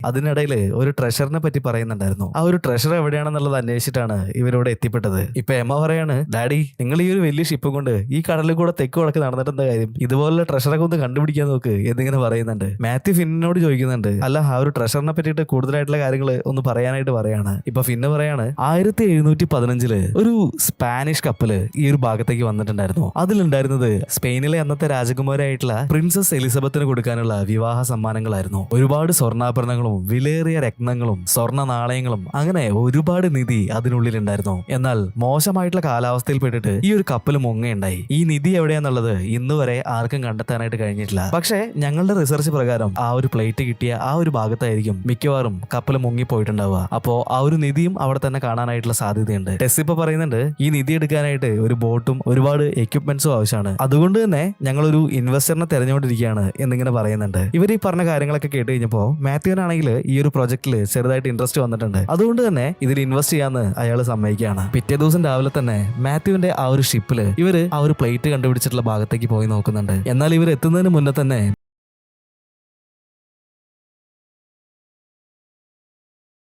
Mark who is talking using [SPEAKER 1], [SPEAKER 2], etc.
[SPEAKER 1] അതിനിടയിൽ ഒരു ട്രഷറിനെ പറ്റി പറയുന്നുണ്ടായിരുന്നു. ആ ഒരു ട്രഷർ എവിടെയാണെന്നുള്ളത് അന്വേഷിച്ചിട്ടാണ് ഇവരിവിടെ എത്തിപ്പെട്ടത്. ഇപ്പൊ എമ്മ പറയാണ്, ഡാഡി നിങ്ങൾ ഈ ഒരു വലിയ ഷിപ്പ് കൊണ്ട് ഈ കടലിൽ കൂടെ തെക്ക് വടക്ക് നടന്നിട്ടെന്താ കാര്യം, ഇതുപോലുള്ള ട്രഷറൊക്കെ ഒന്ന് കണ്ടുപിടിക്കാൻ നോക്ക് എന്നിങ്ങനെ പറയുന്നുണ്ട്. മാത്യു ഫിന്നിനോട് ചോദിക്കുന്നുണ്ട്, അല്ല ആ ഒരു ട്രഷറിനെ പറ്റിയിട്ട് കൂടുതലായിട്ടുള്ള കാര്യങ്ങൾ ഒന്ന് പറയാനായിട്ട് പറയാണ്. ഇപ്പൊ ഫിന്ന് പറയാണ്, 1715 ഒരു സ്പാനിഷ് കപ്പല് ഈ ഒരു ഭാഗത്തേക്ക് വന്നിട്ടുണ്ടായിരുന്നു. അതിലുണ്ടായിരുന്നത് സ്പെയിനിലെ അന്നത്തെ രാജകുമാരിയായിട്ടുള്ള പ്രിൻസസ് എലിസബത്തിന് കൊടുക്കാനുള്ള വിവാഹ സമ്മാനങ്ങളായിരുന്നു. ഒരുപാട് സ്വർണ്ണാഭരണങ്ങളും വിലയേറിയ രത്നങ്ങളും സ്വർണ്ണ നാണയങ്ങളും അങ്ങനെ ഒരുപാട് നിധി അതിനുള്ളിലുണ്ടായിരുന്നു. എന്നാൽ മോശമായിട്ടുള്ള കാലാവസ്ഥയിൽ പെട്ടിട്ട് ഈ ഒരു കപ്പല് മുങ്ങയുണ്ടായി. ഈ നിധി എവിടെയാന്നുള്ളത് ഇന്ന് വരെ ആർക്കും കണ്ടെത്താനായിട്ട് കഴിഞ്ഞിട്ടില്ല. പക്ഷേ ഞങ്ങളുടെ റിസർച്ച് പ്രകാരം ആ ഒരു പ്ലേറ്റ് കിട്ടിയ ആ ഒരു ഭാഗത്തായിരിക്കും മിക്കവാറും കപ്പല് മുങ്ങിപ്പോയിട്ടുണ്ടാവുക. അപ്പോ ആ ഒരു നിധിയും അവിടെ തന്നെ കാണാനായിട്ടുള്ള സാധ്യതയുണ്ട്. ടെസ് ഇപ്പൊ പറയുന്നുണ്ട്, ഈ നിധി എടുക്കാനായിട്ട് ഒരു ബോട്ടും ഒരുപാട് എക്യുപ്മെന്റ്സും ആവശ്യമാണ്. അതുകൊണ്ട് തന്നെ ഞങ്ങളൊരു ഇൻവെസ്റ്ററിനെ തെരഞ്ഞുകൊണ്ടിരിക്കുകയാണ് എന്നിങ്ങനെ പറയുന്നുണ്ട്. ഇവർ ഈ പറഞ്ഞ കാര്യങ്ങളൊക്കെ കേട്ട് കഴിഞ്ഞപ്പോ മാത്യുവിനാണെങ്കിൽ ഈ ഒരു പ്രൊജക്ടിൽ ചെറുതായിട്ട് ഇൻട്രസ്റ്റ് വന്നിട്ടുണ്ട്. അതുകൊണ്ട് തന്നെ ഇതിൽ ഇൻവെസ്റ്റ് ചെയ്യാന്ന് അയാൾ സമ്മതിക്കുകയാണ്. പിറ്റേ ദിവസം രാവിലെ തന്നെ മാത്യുവിന്റെ ആ ഒരു ഷിപ്പില് ഇവര് ആ ഒരു പ്ലേറ്റ് കണ്ടുപിടിച്ചിട്ടുള്ള ഭാഗത്തേക്ക് പോയി നോക്കുന്നുണ്ട്. എന്നാൽ ഇവർ എത്തുന്നതിന് മുന്നേ തന്നെ